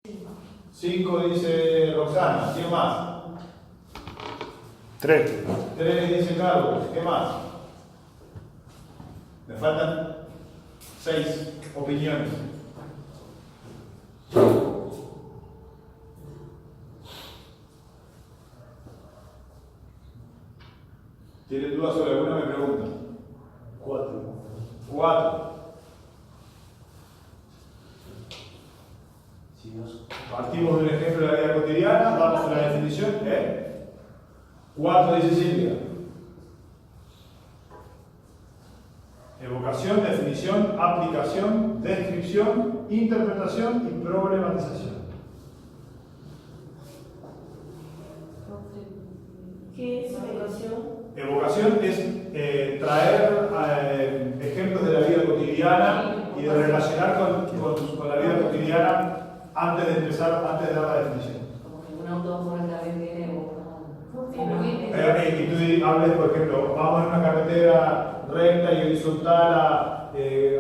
5 dice Roxana. ¿Quién más? 3. 3 dice Carlos. ¿Qué más? Me faltan 6 opiniones. ¿Tienen dudas sobre alguna? Me preguntan. 4. Partimos de un ejemplo de la vida cotidiana, vamos a la definición. 4 dice Silvia. Evocación, definición, aplicación, descripción, interpretación y problematización. ¿Qué es evocación? Evocación es traer ejemplos de la vida cotidiana y de relacionar con la vida cotidiana antes de dar la definición. Como que un autófono también viene Y tú hables, por ejemplo, vamos en una carretera recta y horizontal.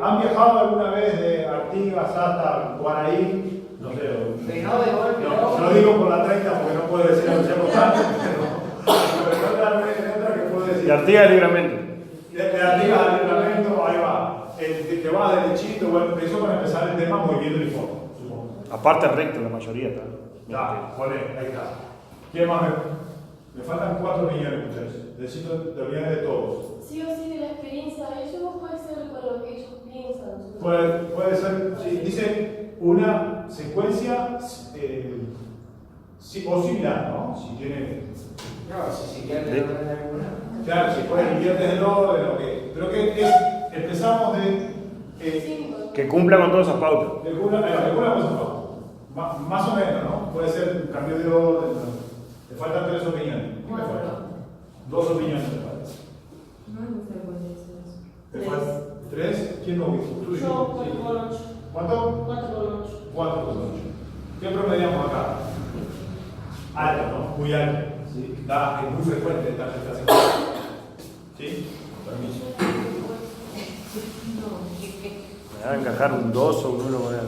¿Han viajado alguna vez de Artigas hasta Guaraí? No sé. Pero no de golpe. No lo digo por la 30 porque no puedo decir lo que sea constante, pero otra que puedo decir. De Artigas al Libramento. De Artigas al Libramento, ahí va. Te va derechito. Bueno, eso para empezar el tema muy bien uniforme, supongo. Aparte recto la mayoría. Ya, ahí está. ¿Quién más me faltan 4 millones, muchachos. Necesito terminar de todos. Sí o sí de la experiencia de ellos o puede ser con lo que ellos piensan. Puede ser, sí, dice una secuencia o similar, ¿no? Si tiene. No, si quieren alguna. Claro, si pueden inviertes del orden, pero que empezamos de. Que cumpla con todas esas pautas. Que cumpla con esas pautas. Más o menos, ¿no? Puede ser un cambio de orden. Te faltan 3 opiniones. ¿Qué me faltan? 2 opiniones me faltan. No hay mucha diferencia eso. ¿Te faltan 3? ¿Quién no dijo? ¿Tú dijiste? Yo 4 con 8. ¿Cuánto? 4 con 8. 4 con 8. ¿Qué promediamos acá? Alto, ¿no? Muy alto. ¿Sí? Es muy frecuente esta situación. ¿Sí? Permiso. Me va a encajar un 2 o un 1 con él.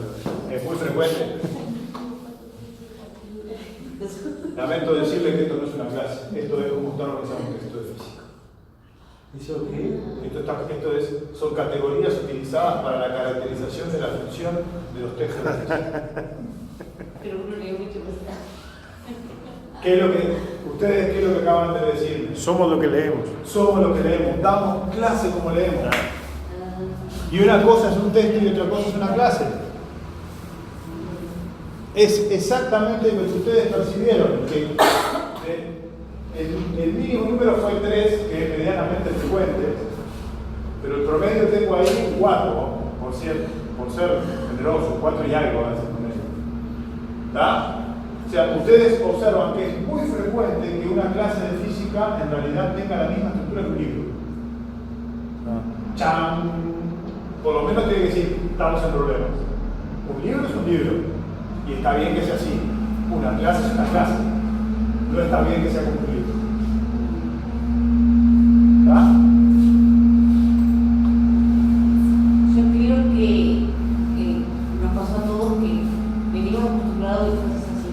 Es muy frecuente. Lamento decirle que esto no es una clase. Esto es como está organizado un texto de física. ¿Eso qué? Son categorías utilizadas para la caracterización de la función de los textos de física. Pero uno lee mucho más. ¿Qué es lo que acaban de decir? Somos lo que leemos. Somos lo que leemos. Damos clase como leemos. Y una cosa es un texto y otra cosa es una clase. Es exactamente lo que ustedes percibieron, que el mínimo número fue 3, que es medianamente frecuente, pero el promedio tengo ahí 4, por ser generoso, 4 y algo a veces promedio. ¿Está? O sea, ustedes observan que es muy frecuente que una clase de física en realidad tenga la misma estructura que un libro. ¡Chan! Por lo menos tiene que decir, estamos en problemas. Un libro es un libro. Y está bien que sea así. Una clase es una clase. No está bien que sea como un libro. ¿Está? Yo creo que nos pasó a todos que venimos acostumbrados de cosas así.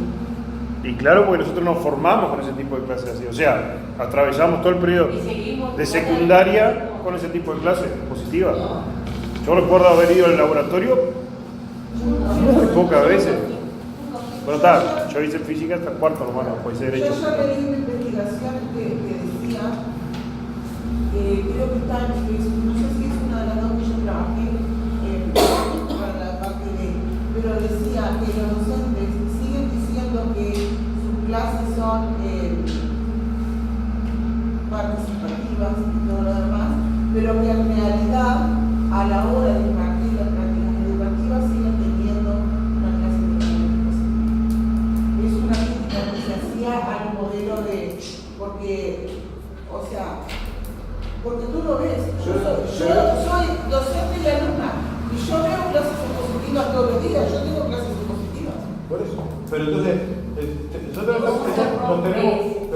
Y claro, porque nosotros nos formamos con ese tipo de clases así. O sea, atravesamos todo el periodo de secundaria con ese tipo de clases positivas. Yo recuerdo haber ido al laboratorio muy pocas veces. Bueno, está, yo hice física hasta cuarto, hermano, pues derecho. Yo ya leí una investigación que decía, creo que está, no sé si es una de las dos que yo trabajé para la parte de, pero decía que los docentes siguen diciendo que sus clases son participativas y todo lo demás, pero que en realidad a la hora de impartir las prácticas educativas siguen teniendo una clase de es una crítica que se hacía al modelo de, porque tú lo ves, yo soy docente y alumna, y yo veo clases expositivas todos los días, yo tengo clases expositivas. Por eso. Pero entonces, nosotros no tenemos.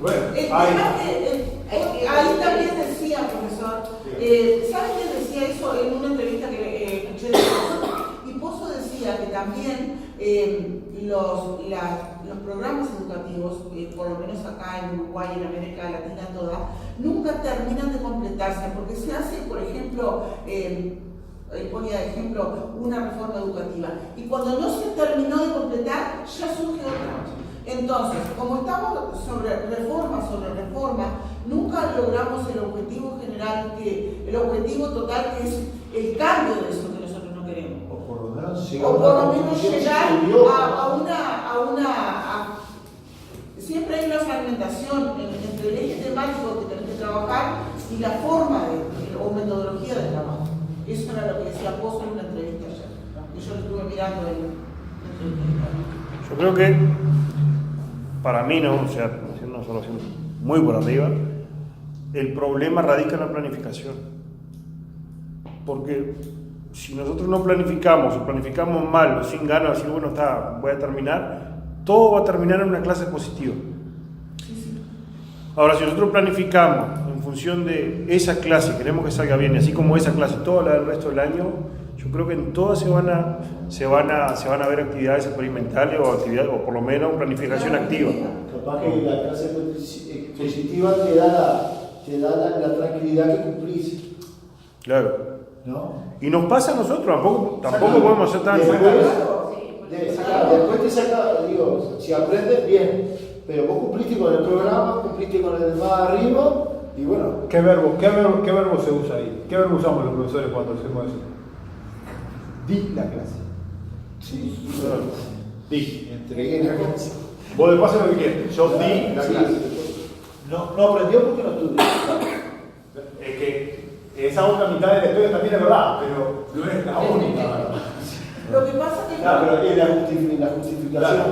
Bueno, ahí también decía, profesor, ¿sabe quién decía eso en una entrevista que escuché de Pozo? Y Pozo decía que también los programas educativos, por lo menos acá en Uruguay, en América Latina toda, nunca terminan de completarse, porque se hace, por ejemplo, él ponía de ejemplo una reforma educativa, y cuando no se terminó de completar, ya surge otra. Entonces, como estamos sobre reforma, nunca logramos el objetivo general, el objetivo total, que es el cambio de eso que nosotros no queremos. O por lo menos llegar a una siempre hay una fragmentación entre el eje temático que tenés que trabajar y la forma o metodología de trabajo. Eso era lo que decía Pozo en una entrevista ayer, que yo lo estuve mirando en la entrevista. Yo creo que, para mí, no, o sea, no solo siendo muy por arriba, el problema radica en la planificación. Porque si nosotros no planificamos o planificamos mal o sin ganas, decir, bueno, voy a terminar, todo va a terminar en una clase positiva. Ahora, si nosotros planificamos en función de esa clase, queremos que salga bien, y así como esa clase, toda la del resto del año, yo creo que en todas se van a ver actividades experimentales o por lo menos planificación activa. Capaz que la clase positiva te da la tranquilidad que cumplís. Claro. ¿No? Y nos pasa a nosotros, tampoco podemos ser tan... Después te saca, digo, si aprendes, bien, pero vos cumpliste con el programa, cumpliste con el más arriba, y bueno. ¿Qué verbo se usa ahí? ¿Qué verbo usamos los profesores cuando hacemos eso? Di la clase. Sí, Di. entregué la clase. Vos después haces lo que quieres. Yo di la clase. No aprendió porque no estudió. Es que esa otra mitad de la historia también es verdad, pero no es la única verdad. Lo que pasa es que Pero es la justificación. Claro.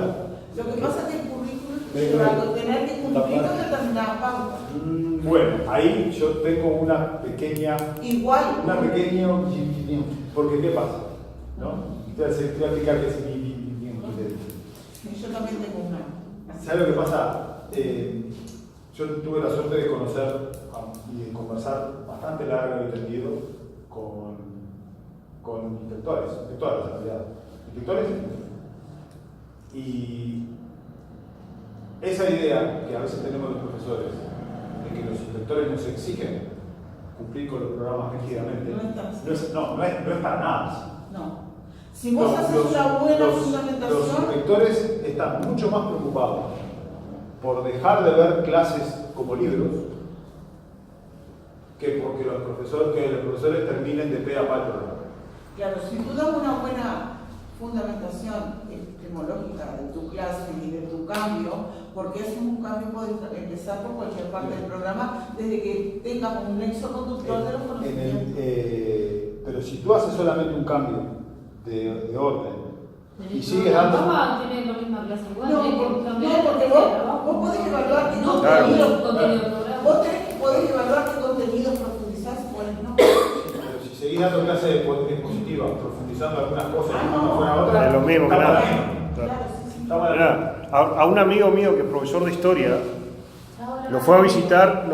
Lo que pasa es que el currículum lleva a tener que cumplir con determinadas pautas. Bueno, ahí yo tengo una pequeña porque ¿qué pasa? ¿No? Te voy a explicar qué es mi Yo también tengo una. ¿Sabes lo que pasa? Yo tuve la suerte de conocer y de conversar bastante largo y tendido con inspectores en realidad. Inspectores y esa idea que a veces tenemos los profesores de que los inspectores nos exigen cumplir con los programas rígidamente, no es para nada así. No. Si vos haces una buena fundamentación. Los inspectores están mucho más preocupados por dejar de ver clases como libros que porque los profesores terminen de pe a pa el programa. Claro, si tú das una buena fundamentación epistemológica de tu clase y de tu cambio, porque es un cambio, puede empezar por cualquier parte del programa, desde que tengas un nexo conductor de los conocimientos. Pero si tú haces solamente un cambio de orden y sigues dando... ¿Vamos a tener la misma clase igual? No, porque vos podés evaluar qué contenidos podés evaluar qué contenidos profundizás y cuáles no. Pero si seguís dando clases expositivas, profundizando algunas cosas y no fuera otras, Es lo mismo que nada. Claro. A un amigo mío que es profesor de historia, lo fue a visitar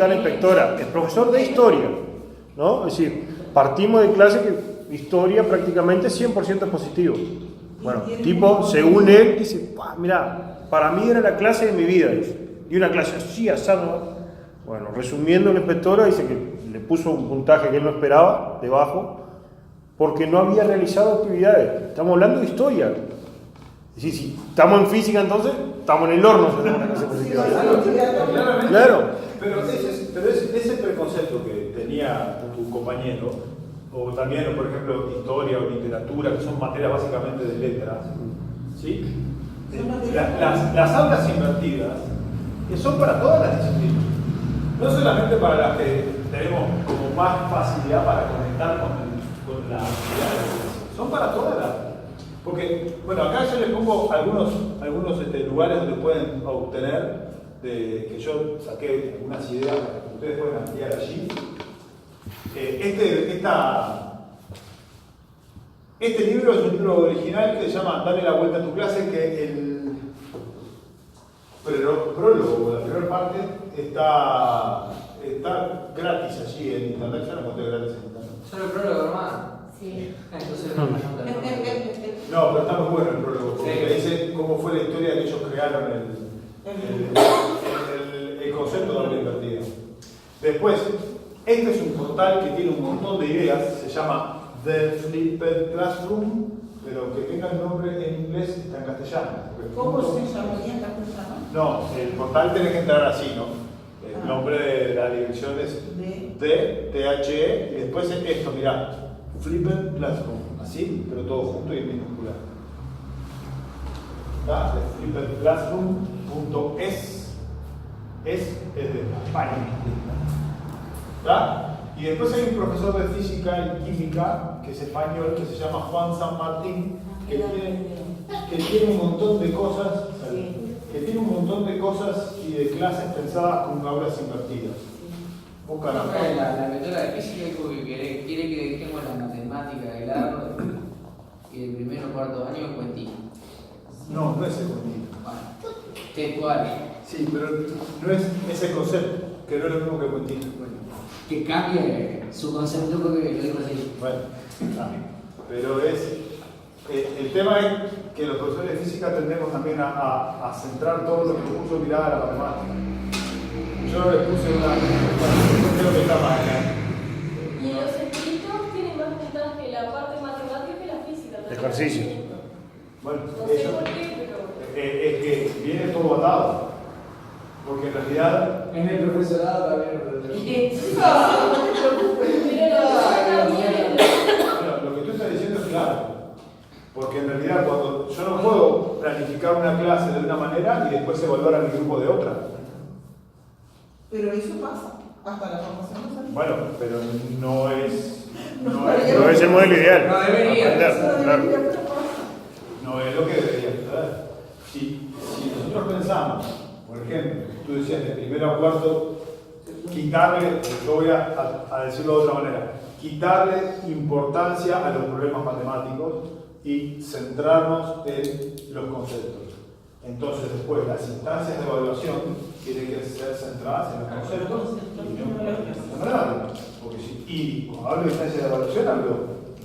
la inspectora, es profesor de historia, ¿no? Es decir, partimos de clase que historia prácticamente 100% positivo. Bueno, tipo, según él, dice, mira, para mí era la clase de mi vida, dice. Y una clase así, asado. Bueno, resumiendo, la inspectora dice que le puso un puntaje que él no esperaba, debajo, porque no había realizado actividades. Estamos hablando de historia. Es decir, si estamos en física, entonces estamos en el horno si tenemos una clase positiva. Claro. Pero ese preconcepto que tenía tu compañero, o también, por ejemplo, historia o literatura, que son materias básicamente de letras, ¿sí? Las aulas invertidas, que son para todas las disciplinas, no solamente para las que tenemos como más facilidad para conectar con la actividad de clase, son para todas las. Porque, bueno, acá yo les pongo algunos lugares donde pueden obtener, que yo saqué algunas ideas que ustedes pueden ampliar allí. Este libro es un libro original que se llama Dale la vuelta a tu clase, que el prólogo, la primera parte, está gratis allí en internet. Yo no encontré gratis en internet. ¿Solo el prólogo, hermano? Sí. Entonces no me No, pero está muy bueno el prólogo, porque Sí. dice cómo fue la historia que ellos crearon el concepto de aula invertida. Después, este es un portal que tiene un montón de ideas, se llama The Flipped Classroom, pero que tenga el nombre en inglés está en castellano. ¿Cómo se llamaría en castellano? No, el portal tiene que entrar así, ¿no? El nombre de la dirección es THE y después es esto, mirá, Flipped Classroom, así, pero todo junto y en minúscula. ¿Está? Flippedclassroom.es es de España. ¿Está? Y después hay un profesor de física y química que es español, que se llama Juan San Martín, que tiene un montón de cosas, y de clases pensadas como aulas invertidas. Buscan acá. La metódica de física dijo que quiere que dejemos la matemática de lado y el primero o cuarto año cuentito. No, no es el cuentito. Bueno, textual. Sí, pero no es ese concepto, que no es lo mismo que el cuentito. Que cambie su concepto porque lo digo así. Bueno, pero es. El tema es que los profesores de física tendemos también a centrar todo lo que nos puso mirada a la matemática. Yo no les puse una. Creo que está mal. Y en los escritos tienen más ventajas que la parte matemática que la física. también. Ejercicio. Bueno, No sé eso, por qué, pero. es que viene todo atado. Porque en realidad. En el profesorado también. Bueno, lo que tú estás diciendo es claro. Porque en realidad cuando yo no puedo planificar una clase de una manera y después evaluar a mi grupo de otra. Pero eso pasa, hasta la formación no sale. Bueno, pero no es No es el modelo ideal. No debería. Claro. no es lo que debería suceder. Si nosotros pensamos, por ejemplo, tú decías de primero a cuarto, quitarle, yo voy a decirlo de otra manera, quitarle importancia a los problemas matemáticos y centrarnos en los conceptos. Entonces después las instancias de evaluación tienen que ser centradas en los conceptos y no en los matemáticos. Y cuando hablo de instancias de evaluación hablo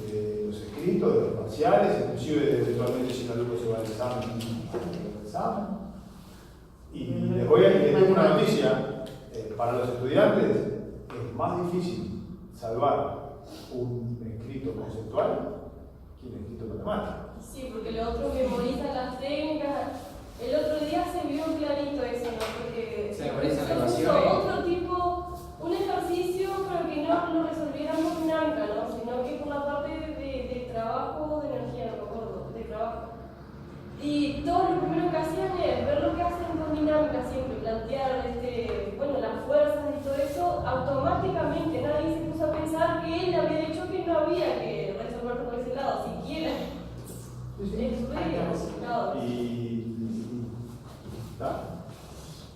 de los escritos, de los parciales, inclusive eventualmente si un alumno se va al examen. Y les tengo una noticia, para los estudiantes es más difícil salvar un escrito conceptual que un escrito matemático. Sí, porque lo otro memoriza las técnicas. El otro día se vio clarito eso, ¿no? Porque Se memoriza la se ecuación. puso otro tipo, un ejercicio, pero que no lo resolviéramos dinámica, ¿no? Sino que por la parte de trabajo, de energía, no me acuerdo, de trabajo. Y todo lo primero que hacían es ver lo que hacen con dinámica siempre, plantear las fuerzas y todo eso, automáticamente nadie se puso a pensar que él había dicho que no había que resolver por ese lado, siquiera. ¿Está?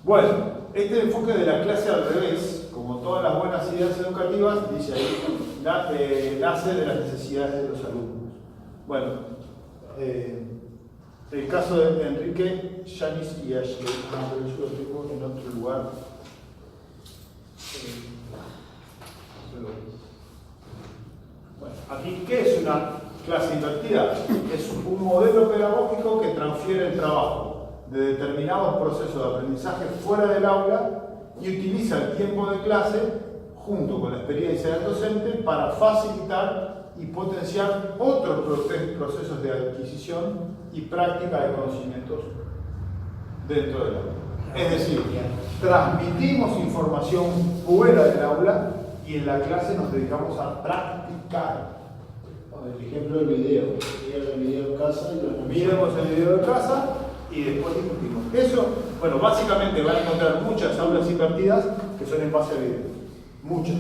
Bueno, este enfoque de la clase al revés, como todas las buenas ideas educativas, dice ahí, nace de las necesidades de los alumnos. Bueno, el caso de Enrique, Janice y Ashley, pero yo lo tengo en otro lugar. Bueno, aquí, ¿qué es una clase invertida? Es un modelo pedagógico que transfiere el trabajo de determinados procesos de aprendizaje fuera del aula y utiliza el tiempo de clase junto con la experiencia del docente para facilitar y potenciar otros procesos de adquisición y práctica de conocimientos dentro del aula. Es decir, transmitimos información fuera del aula y en la clase nos dedicamos a practicar. El ejemplo del video. Miren el video en casa y lo Miremos el video de casa y después discutimos. Eso, bueno, básicamente van a encontrar muchas aulas invertidas que son en base a video. Muchas.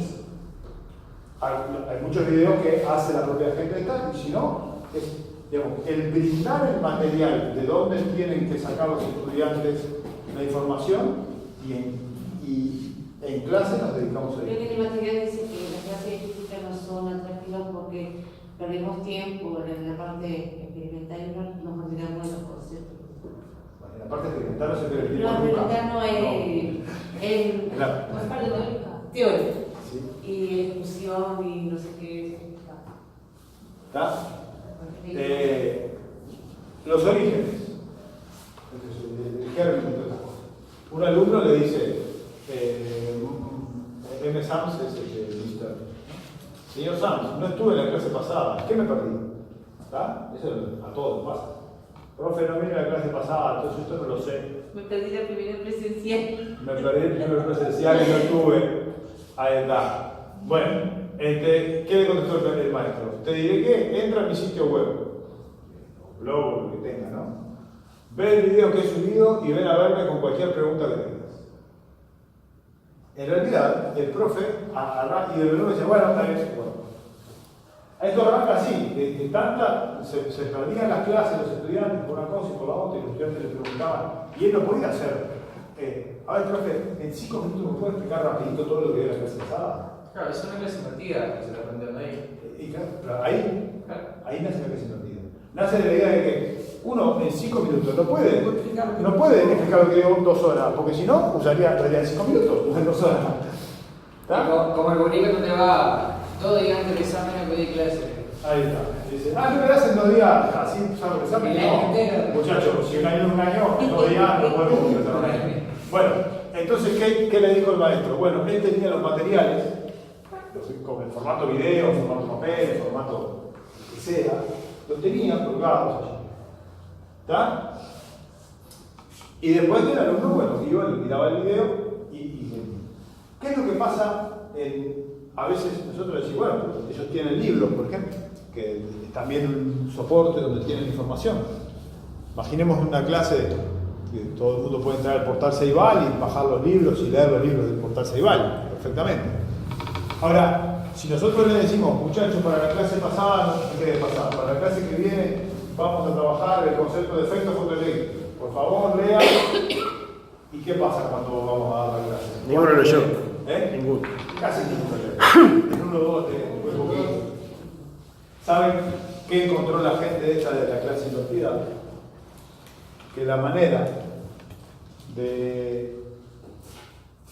Hay muchos videos que hace la propia gente de tal, y si no, es, digamos, el brindar el material de dónde tienen que sacar los estudiantes la información y en clase nos dedicamos a Creo ello. que el material dice que las clases de física no son atractivas porque perdemos tiempo en la parte experimental y no nos olvidamos de los conceptos. Bueno, la parte experimental no se pierde el No, tiempo nunca. experimental no es Claro. Es parte teórica. teórica. Sí. Y discusión y no sé qué. ¿Está? los orígenes. El germen de todas estas cosas. Un alumno le dice, M. Sams es el que Mr. Señor Sams, no estuve en la clase pasada, ¿qué me perdí? ¿Está? Eso a todos pasa. Profe, no vine a la clase pasada, entonces esto no lo sé. Me perdí la primera presencial. Me perdí el primer presencial y no estuve. Ahí está. Bueno, ¿qué le contestó el maestro? Te diré que entra a mi sitio web, o blog, o lo que tenga, ¿no? Ve el video que he subido y ven a verme con cualquier pregunta que tengas. En realidad, el profe arranca y de nuevo dice, bueno, está bien, bueno. Esto arranca así, de tanta, se perdían las clases los estudiantes por una cosa y por la otra, y los estudiantes le preguntaban, y él no podía hacer. A ver, profe, en 5 minutos me puede explicar rapidito todo lo que dio la clase pasada. Claro, es una clase invertida que se la aprendieron ahí. Y claro, ahí nace la clase invertida. Nace de la idea de que uno en 5 minutos no puede explicar lo que dio 2 horas, porque si no, usaría 5 minutos, en 2 horas. Como el bonito que te va todo día antes del examen a pedir clase. Ahí está. Dice, no me hacen 2 días, así salgo el examen. No, muchachos, si un año es un año, 2 días no podemos completar un año. Bueno, entonces, ¿qué le dijo el maestro? Bueno, él tenía los materiales, como en formato video, formato papel, formato que sea, los tenía colgados allí. ¿Está? Y después el alumno, bueno, iba, le miraba el video y ¿qué es lo que pasa? A veces nosotros decimos, bueno, ellos tienen libros, por ejemplo, que es también un soporte donde tienen información. Imaginemos una clase que todo el mundo puede entrar al portal Ceibal y bajar los libros y leer los libros del portal Ceibal, perfectamente. Ahora, si nosotros le decimos, muchachos, para la clase pasada, no se quede pasar, para la clase que viene vamos a trabajar el concepto de efecto fotoeléctrico. Por favor, lean. ¿Y qué pasa cuando vamos a dar la clase? Ninguno leyó. Ninguno. Casi ninguno leyó. En 1 o 2, muy poquito. ¿Saben qué encontró la gente esta de la clase invertida? Que la manera de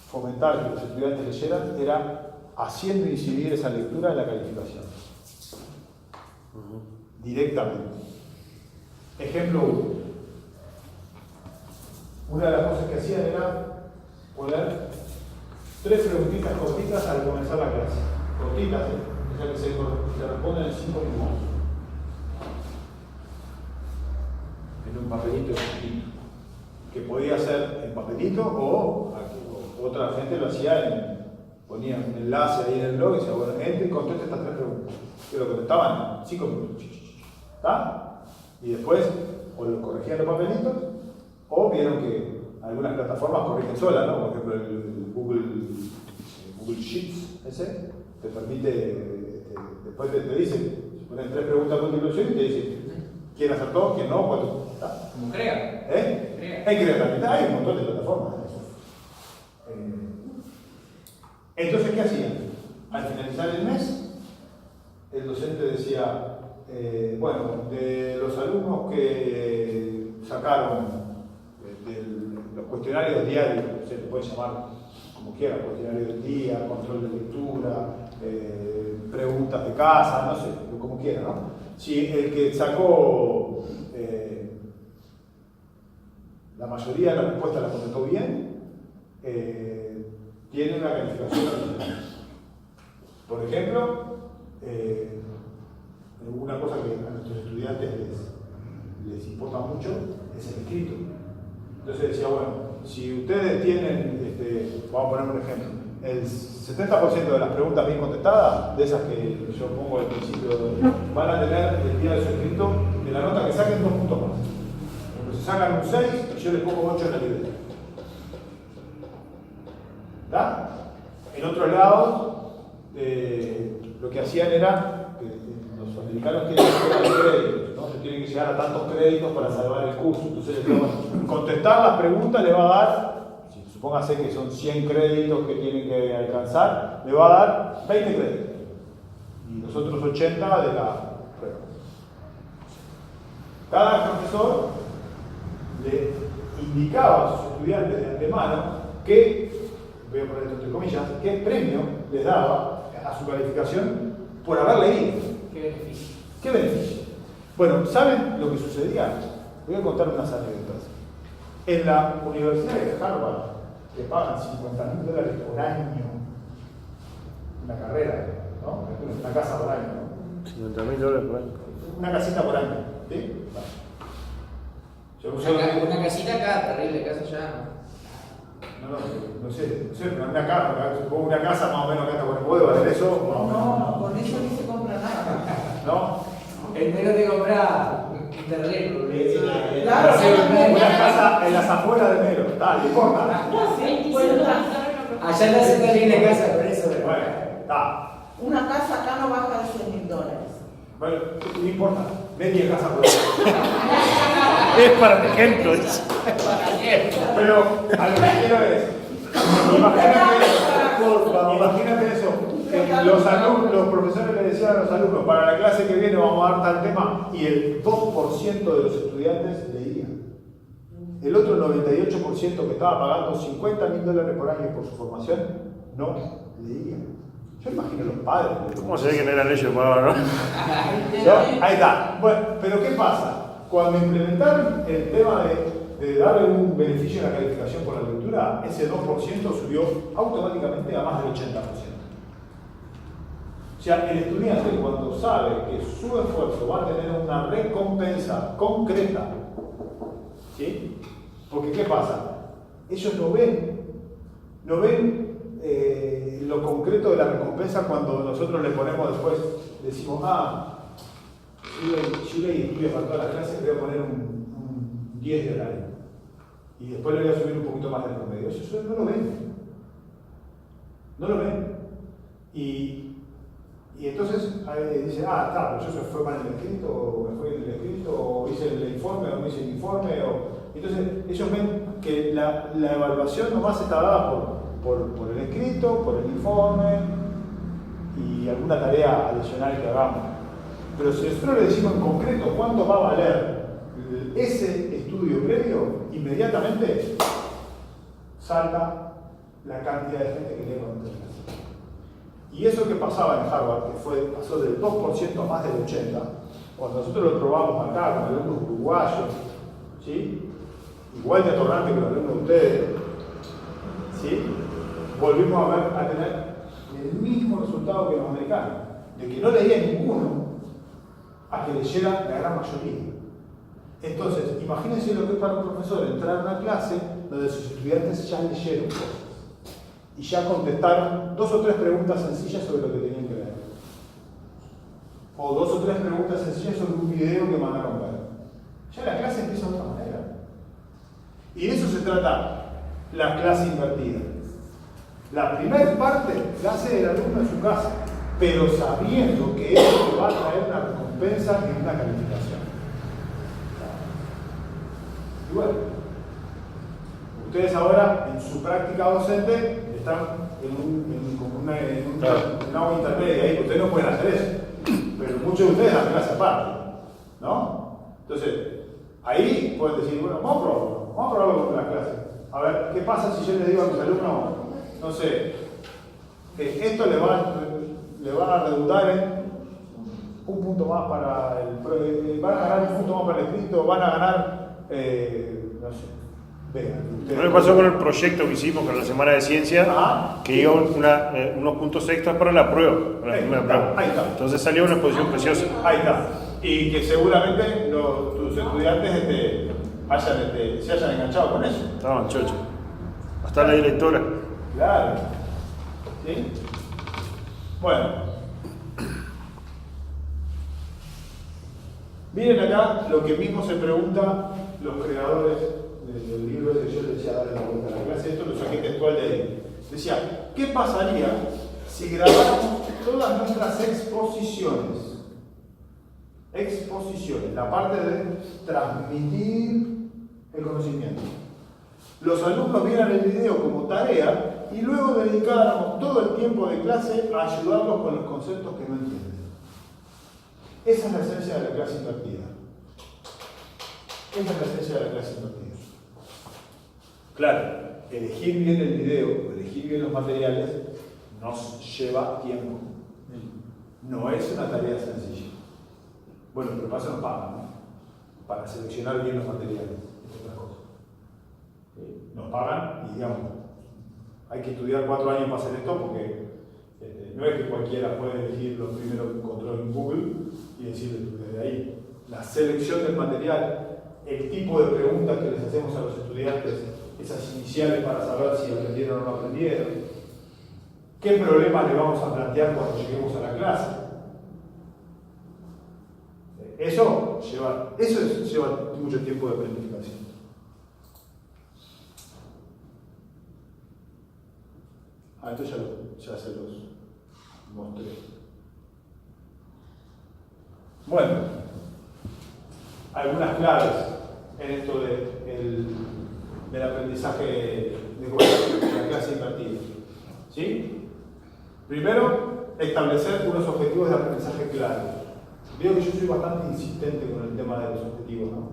fomentar que los estudiantes leyeran era haciendo incidir esa lectura en la calificación. Directamente. Ejemplo 1. Una de las cosas que hacían era poner 3 preguntitas cortitas al comenzar la clase. Cortitas, o sea que se responden en 5 minutos. En un papelito chiquito. Que podía ser en papelito o otra gente lo hacía ponía un enlace ahí en el blog y decía, bueno, entre y conteste estas 3 preguntas. Que lo contestaban en 5 minutos. ¿Está? Y después o lo corregían los papelitos o vieron que algunas plataformas corrigen solas, ¿no? Por ejemplo, el Google Sheets, ese, te permite, después te dice, pones 3 preguntas de multiplicación y te dice quién acertó, quién no, cuánto. ¿Está? Como Crea. Crea también, hay un montón de plataformas. Entonces, ¿qué hacían? Al finalizar el mes, el docente decía, bueno, de los alumnos que sacaron los cuestionarios diarios, se le puede llamar como quiera, cuestionario del día, control de lectura, preguntas de casa, no sé, como quiera, ¿no? Si el que sacó la mayoría de las respuestas las contestó bien, tiene una calificación adicional. Por ejemplo, una cosa que a nuestros estudiantes les importa mucho es el escrito. Entonces decía, bueno, si ustedes tienen, vamos a poner un ejemplo, el 70% de las preguntas bien contestadas, de esas que yo pongo al principio, van a tener el día de su escrito, de la nota que saquen 2 puntos más. Porque si sacan un 6, yo les pongo 8 en la libreta. ¿Está? En otro lado, lo que hacían era que los americanos tienen que llegar a créditos, ¿no? Se tienen que llegar a tantos créditos para salvar el curso. Entonces, contestar las preguntas le va a dar, si supóngase que son 100 créditos que tienen que alcanzar, le va a dar 20 créditos. Y los otros 80 de la prueba. Cada profesor le indicaba a sus estudiantes de antemano que, voy a poner esto entre comillas, qué premio les daba a su calificación por haber leído. ¿Qué beneficio? ¿Qué beneficio? Bueno, ¿saben lo que sucedía? Voy a contar unas anécdotas. En la Universidad de Harvard, te pagan $50.000 por año una carrera, ¿no? Una casa por año, ¿no? $50.000 por año. Una casita por año, ¿sí? Una casita acá, terrible casa ya. No sé, pero una casa, supongo una casa más o menos que hasta bueno, ¿puede valer eso? No, con eso no se compra nada. ¿No? El negro te compra un terreno. Claro, Una casa en las afueras de Melo, no importa. Allá le hacen alguien la casa, por eso. Bueno, está. una casa acá no baja de $100.000. Bueno, no importa, media casa por ahí. Es para el ejemplo. Pero a lo que quiero es, imagínate eso. Los profesores le decían a los alumnos, para la clase que viene vamos a dar tal tema, y el 2% de los estudiantes leían. El otro 98% que estaba pagando $50.000 por año por su formación, no leía. Yo imagino a los padres. ¿Cómo se ve que no eran ellos pagaban, no? ¿No? Ahí está. Bueno, pero ¿qué pasa? Cuando implementaron el tema de darle un beneficio a la calificación por la lectura, ese 2% subió automáticamente a más del 80%. O sea, el estudiante cuando sabe que su esfuerzo va a tener una recompensa concreta, ¿sí? Porque ¿qué pasa? Ellos no ven lo concreto de la recompensa cuando nosotros le ponemos después, decimos, yo leí estudio para todas las clases, voy a poner un 10 de horario. Y después le voy a subir un poquito más del promedio. Eso no lo ven. No lo ven. Y entonces dicen, está, pero yo fue mal en el escrito, o me fue en el escrito, o hice el informe, o no hice el informe. Entonces ellos ven que la evaluación nomás está dada por el escrito, por el informe y alguna tarea adicional que hagamos. Pero si nosotros le decimos en concreto cuánto va a valer ese estudio previo, inmediatamente salta la cantidad de gente que lee con clase. Y eso que pasaba en Harvard, que pasó del 2% a más del 80%, cuando nosotros lo probamos acá con alumnos uruguayos, ¿sí? Igual de atorrante que los alumnos de ustedes, ¿sí? Volvimos a tener el mismo resultado que los americanos, de que no leía ninguno a que leyera la gran mayoría. Entonces, imagínense lo que es para un profesor entrar a una clase donde sus estudiantes ya leyeron cosas y ya contestaron 2 o 3 preguntas sencillas sobre lo que tenían que ver, o 2 o 3 preguntas sencillas sobre un video que mandaron ver. Ya la clase empieza de otra manera. Y de eso se trata la clase invertida. La primera parte la hace el alumno en su casa, pero sabiendo que eso le va a traer una recompensa en una calificación. Y bueno, ustedes ahora en su práctica docente están en una agua intermedia ahí, ustedes no pueden hacer eso, pero muchos de ustedes dan clase aparte, ¿no? Entonces, ahí pueden decir, bueno, vamos a probarlo con la clase. A ver, ¿qué pasa si yo les digo a mis alumnos, no sé, que esto le va a redundar en un punto más para van a ganar un punto más para el escrito, van a ganar, no sé. Lo que pasó con el proyecto que hicimos con la Semana de Ciencia, que dio unos puntos extras para la prueba, para la primera prueba. Ahí está. Entonces salió una exposición preciosa. Ahí está. Y que seguramente tus estudiantes se hayan enganchado con eso. Estaban chochos. Hasta la directora. Claro. ¿Sí? Bueno. Miren acá lo que mismo se preguntan los creadores del libro que yo les decía darle la vuelta a la clase. Esto lo saqué textual de ahí. Decía, ¿qué pasaría si grabáramos todas nuestras exposiciones? Exposiciones, la parte de transmitir el conocimiento. Los alumnos vieran el video como tarea y luego dedicáramos todo el tiempo de clase a ayudarlos con los conceptos que no entienden. Esa es la esencia de la clase invertida. Esa es la esencia de la clase invertida. Claro, elegir bien el video, elegir bien los materiales, nos lleva tiempo. No es una tarea sencilla. Bueno, pero para eso nos pagan, ¿no? para seleccionar bien los materiales, entre otras cosas. Nos pagan y digamos, hay que estudiar 4 años para hacer esto porque no es que cualquiera puede elegir lo primero que encontró en Google y decirle desde ahí. La selección del material, el tipo de preguntas que les hacemos a los estudiantes, esas iniciales para saber si aprendieron o no aprendieron, qué problemas le vamos a plantear cuando lleguemos a la clase. Eso lleva mucho tiempo de planificación. Esto ya se los mostré. Bueno, algunas claves en esto del aprendizaje de la clase invertida. ¿Sí? Primero, establecer unos objetivos de aprendizaje claros. Veo que yo soy bastante insistente con el tema de los objetivos, ¿no?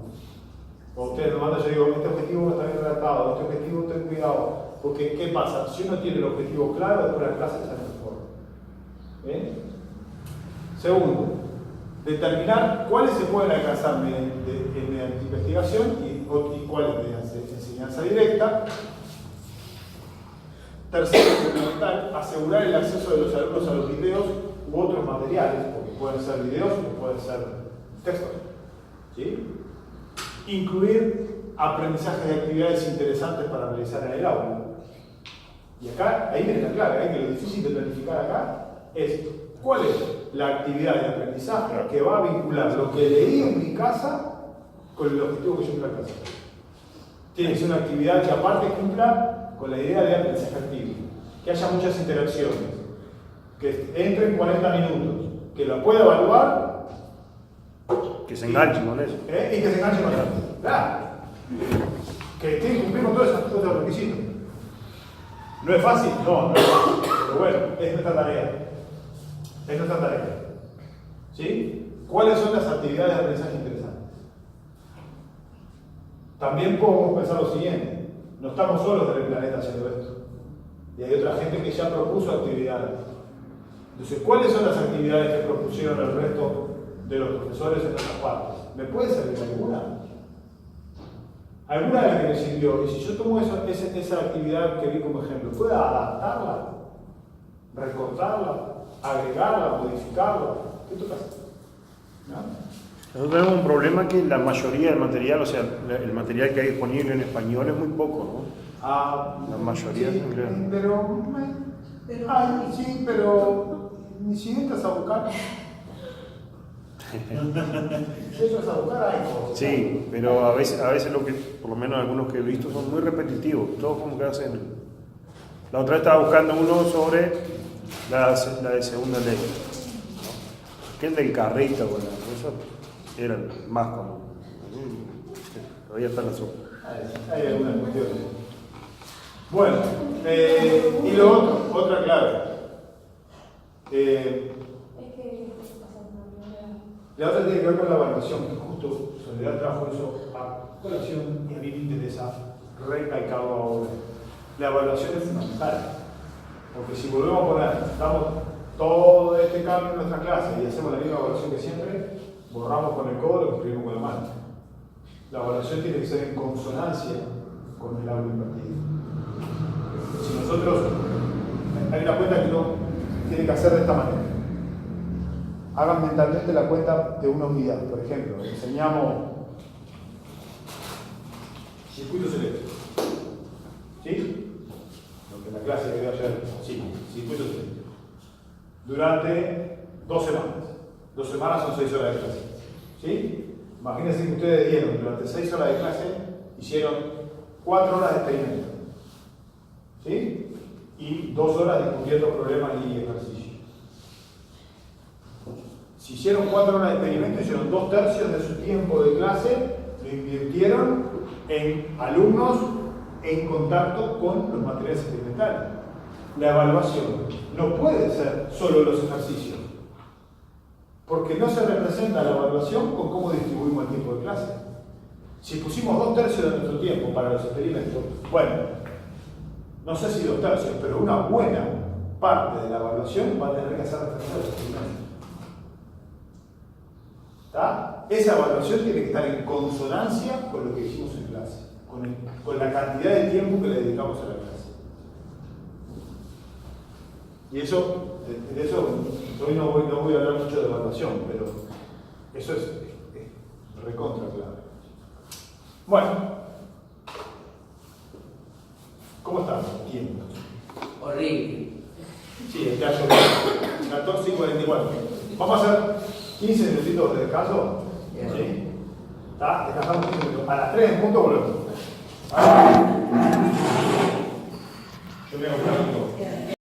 O ustedes me mandan, yo digo, este objetivo está bien redactado, este objetivo ten cuidado. Porque, ¿qué pasa? Si uno tiene el objetivo claro, después la clase sale mejor. ¿Bien? Segundo, determinar cuáles se pueden alcanzar mediante investigación y cuáles mediante enseñanza directa. Tercero, fundamental, asegurar el acceso de los alumnos a los videos u otros materiales, porque pueden ser videos o pueden ser textos. ¿Sí? Incluir aprendizaje de actividades interesantes para realizar en el aula. Y acá, ahí viene la clave, que lo difícil de planificar acá es cuál es la actividad de aprendizaje que va a vincular lo que leí en mi casa con el objetivo que yo quiero alcanzar. Tiene que ser una actividad que aparte cumpla con la idea de aprendizaje activo, que haya muchas interacciones, que entre en 40 minutos, que la pueda evaluar, que se enganche con eso. Y que se enganche con eso. Claro. Que tiene que cumplir con todas esas cosas de requisitos. ¿No es fácil? No es fácil. Pero bueno, es nuestra tarea. Es nuestra tarea. ¿Sí? ¿Cuáles son las actividades de aprendizaje interesantes? También podemos pensar lo siguiente. No estamos solos en el planeta haciendo esto. Y hay otra gente que ya propuso actividades. Entonces, ¿cuáles son las actividades que propusieron el resto de los profesores en otras partes? ¿Me puede servir alguna? Alguna de las que me sirvió. Y si yo tomo esa actividad que vi como ejemplo, ¿puedo adaptarla? ¿Recortarla? ¿Agregarla? ¿Modificarla? ¿Qué toca hacer? ¿No? Nosotros tenemos un problema que la mayoría del material, o sea, el material que hay disponible en español es muy poco, ¿no? La mayoría sí, es inglés. Pero ni si entras a buscar. Si entras a buscar hay cosas. Sí, pero a veces lo que, por lo menos algunos que he visto, son muy repetitivos. Todos como que hacen. La otra vez estaba buscando uno sobre la de segunda ley, ¿no? Que el del carrito, bueno, eso era más como. Todavía está la sopa. Hay algunas cuestiones. Bueno, y lo otro, otra clave. La otra tiene que ver con la evaluación, que justo Soledad trajo eso a colación y a mí me interesa recalcarlo ahora. La evaluación es fundamental, porque si volvemos a poner, damos todo este cambio en nuestra clase y hacemos la misma evaluación que siempre, borramos con el codo lo que escribimos con la mano. La evaluación tiene que ser en consonancia con el aula impartido. Si nosotros, hay una cuenta que uno tiene que hacer de esta manera. Hagan mentalmente la cuenta de una unidad. Por ejemplo, enseñamos circuitos eléctricos. ¿Sí? Lo que en la clase que dio ayer, sí, circuitos eléctricos. Durante 2 semanas. 2 semanas son 6 horas de clase. ¿Sí? Imagínense que ustedes dieron durante 6 horas de clase, hicieron 4 horas de experimento. ¿Sí? Y 2 horas discutiendo problemas y ejercicios. Si hicieron 4 horas de experimento, hicieron 2/3 de su tiempo de clase, lo invirtieron en alumnos en contacto con los materiales experimentales. La evaluación no puede ser solo los ejercicios, porque no se representa la evaluación con cómo distribuimos el tiempo de clase. Si pusimos 2/3 de nuestro tiempo para los experimentos, bueno, no sé si 2/3, pero una buena parte de la evaluación va a tener que hacer referencia a los experimentos. ¿Está? esa evaluación tiene que estar en consonancia con lo que hicimos en clase, con la cantidad de tiempo que le dedicamos a la clase. Y eso, de eso, hoy no voy a hablar mucho de evaluación, pero eso es recontra clave. Bueno, ¿cómo estamos? ¿Quién? Horrible. Sí, el caso 14:44. Vamos a hacer 15 minutitos de descanso. ¿Sí? ¿Está? Descansamos 15 minutos. A las 3 en punto volvemos. Yo me voy a buscar un poco.